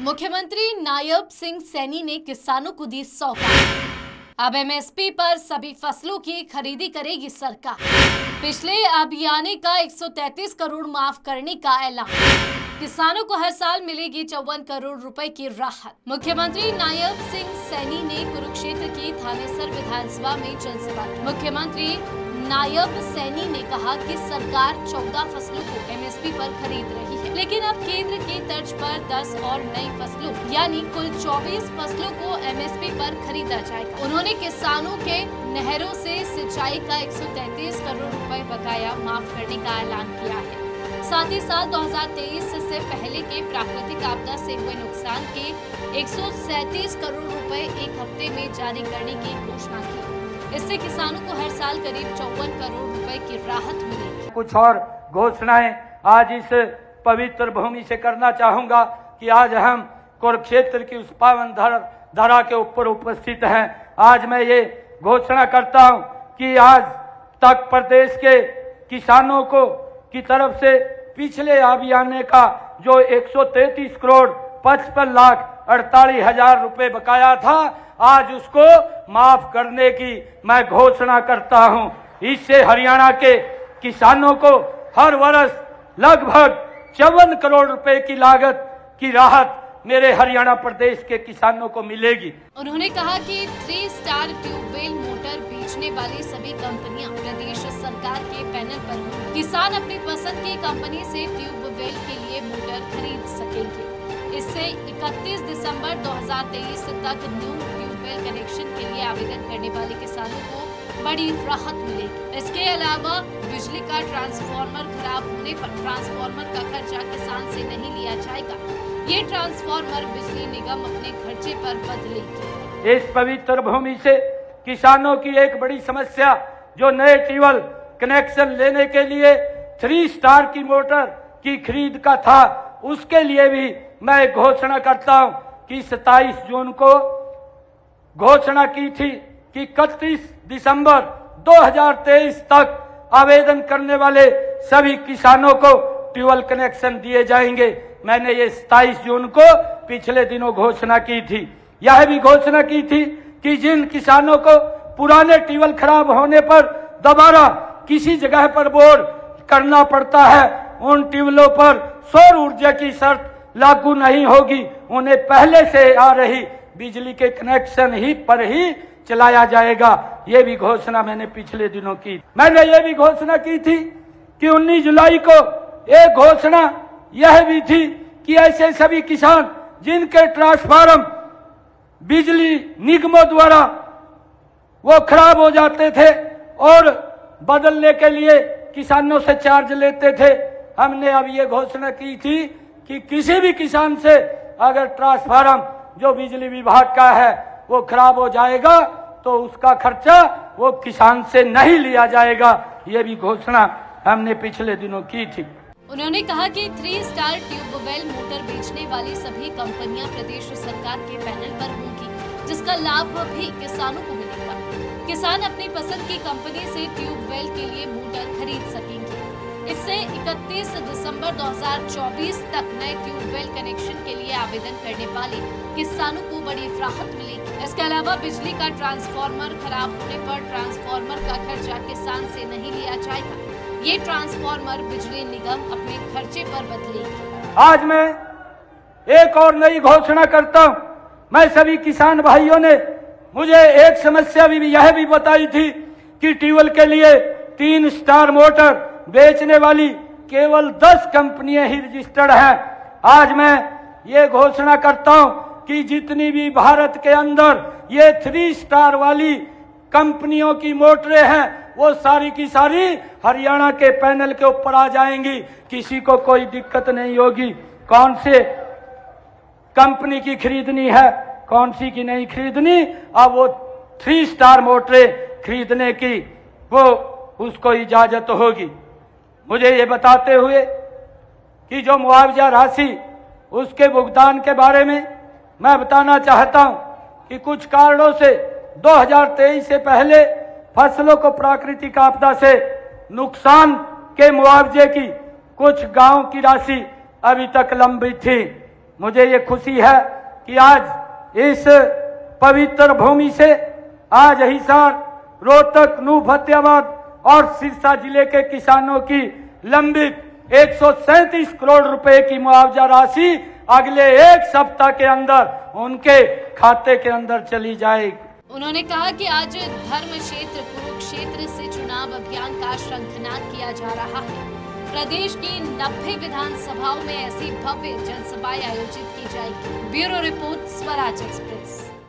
मुख्यमंत्री नायब सिंह सैनी ने किसानों को दी सौगात। अब एमएसपी पर सभी फसलों की खरीदी करेगी सरकार। पिछले अभियान का 133 करोड़ माफ करने का ऐलान। किसानों को हर साल मिलेगी 54 करोड़ रुपए की राहत। मुख्यमंत्री नायब सिंह सैनी ने कुरुक्षेत्र की थानेसर विधानसभा में जनसभा की। मुख्यमंत्री नायब सैनी ने कहा कि सरकार 14 फसलों को एमएसपी पर खरीद रही है, लेकिन अब केंद्र की तर्ज पर 10 और नई फसलों यानी कुल 24 फसलों को एमएसपी पर खरीदा जाएगा। उन्होंने किसानों के नहरों से सिंचाई का 133 करोड़ रुपए बकाया माफ करने का ऐलान किया है। साथ ही साल 2023 से पहले के प्राकृतिक आपदा से हुए नुकसान के 137 करोड़ रुपए एक हफ्ते में जारी करने की घोषणा की। इससे किसानों को हर साल करीब 54 करोड़ रुपए की राहत मिलेगी। कुछ और घोषणाएं आज इस पवित्र भूमि से करना चाहूंगा कि आज हम कुरुक्षेत्र की उस पावन धरा के ऊपर उपस्थित हैं। आज मैं ये घोषणा करता हूं कि आज तक प्रदेश के किसानों को की तरफ से पिछले अभियान का जो 133 करोड़ 55 लाख 48 हजार रुपए बकाया था, आज उसको माफ करने की मैं घोषणा करता हूं। इससे हरियाणा के किसानों को हर वर्ष लगभग 54 करोड़ रुपए की लागत की राहत मेरे हरियाणा प्रदेश के किसानों को मिलेगी। उन्होंने कहा कि 3 स्टार ट्यूबवेल मोटर बेचने वाली सभी कंपनियां प्रदेश सरकार के पैनल पर होंगी। किसान अपनी पसंद की कंपनी से ट्यूबवेल के लिए मोटर खरीद सकेंगे। इससे 31 दिसंबर 2023 तक न्यू ट्यूबवेल कनेक्शन के लिए आवेदन करने वाले किसानों को बड़ी राहत मिलेगी। इसके अलावा बिजली का ट्रांसफार्मर खराब होने पर ट्रांसफार्मर का खर्चा किसान से नहीं लिया जाएगा। ये ट्रांसफार्मर बिजली निगम अपने खर्चे पर बदलेगी। इस पवित्र भूमि से किसानों की एक बड़ी समस्या जो नए ट्यूबवेल कनेक्शन लेने के लिए 3 स्टार की मोटर की खरीद का था, उसके लिए भी मैं घोषणा करता हूं कि 27 जून को घोषणा की थी कि 31 दिसंबर 2023 तक आवेदन करने वाले सभी किसानों को ट्यूबवेल कनेक्शन दिए जाएंगे। मैंने ये 27 जून को पिछले दिनों घोषणा की थी। यह भी घोषणा की थी कि जिन किसानों को पुराने ट्यूबवेल खराब होने पर दोबारा किसी जगह पर बोर करना पड़ता है, उन ट्यूबवेलों पर सौर ऊर्जा की शर्त लागू नहीं होगी। उन्हें पहले से आ रही बिजली के कनेक्शन ही पर ही चलाया जाएगा। ये भी घोषणा मैंने पिछले दिनों की। मैंने ये भी घोषणा की थी कि 19 जुलाई को एक घोषणा यह भी थी कि ऐसे सभी किसान जिनके ट्रांसफार्मर बिजली निगमों द्वारा वो खराब हो जाते थे और बदलने के लिए किसानों से चार्ज लेते थे, हमने अब ये घोषणा की थी कि किसी भी किसान से अगर ट्रांसफार्मर जो बिजली विभाग का है वो खराब हो जाएगा तो उसका खर्चा वो किसान से नहीं लिया जाएगा। ये भी घोषणा हमने पिछले दिनों की थी। उन्होंने कहा कि 3 स्टार ट्यूबवेल मोटर बेचने वाली सभी कंपनियां प्रदेश सरकार के पैनल पर होंगी, जिसका लाभ भी किसानों को मिलेगा। किसान अपनी पसंद की कंपनी से ट्यूबवेल के लिए मोटर खरीद सकेंगे। इससे 31 दिसंबर 2024 तक नए ट्यूबवेल कनेक्शन के लिए आवेदन करने वाले किसानों को बड़ी राहत मिलेगी। इसके अलावा बिजली का ट्रांसफार्मर खराब होने पर ट्रांसफार्मर का खर्चा किसान से नहीं लिया जाएगा। ये ट्रांसफार्मर बिजली निगम अपने खर्चे पर बदलेगी। आज मैं एक और नई घोषणा करता हूं। मैं सभी किसान भाइयों ने मुझे एक समस्या भी यह भी बताई थी कि ट्यूबवेल के लिए 3 स्टार मोटर बेचने वाली केवल 10 कंपनियां ही रजिस्टर्ड हैं। आज मैं ये घोषणा करता हूं कि जितनी भी भारत के अंदर ये 3 स्टार वाली कंपनियों की मोटरें हैं वो सारी की सारी हरियाणा के पैनल के ऊपर आ जाएंगी। किसी को कोई दिक्कत नहीं होगी कौन से कंपनी की खरीदनी है, कौन सी की नहीं खरीदनी। अब वो 3 स्टार मोटरें खरीदने की वो उसको इजाजत होगी। मुझे ये बताते हुए कि जो मुआवजा राशि उसके भुगतान के बारे में मैं बताना चाहता हूं कि कुछ कारणों से 2023 से पहले फसलों को प्राकृतिक आपदा से नुकसान के मुआवजे की कुछ गांव की राशि अभी तक लंबित थी। मुझे ये खुशी है कि आज इस पवित्र भूमि से आज हिसार, रोहतक, नूह, फतेहाबाद और सिरसा जिले के किसानों की लंबित 137 करोड़ रुपए की मुआवजा राशि अगले एक सप्ताह के अंदर उनके खाते के अंदर चली जाएगी। उन्होंने कहा कि आज धर्म क्षेत्र कुरुक्षेत्र से चुनाव अभियान का शंखनाद किया जा रहा है। प्रदेश की 90 विधानसभाओं में ऐसी भव्य जनसभाएं आयोजित की जाएगी। Bureau report, Swaraj express.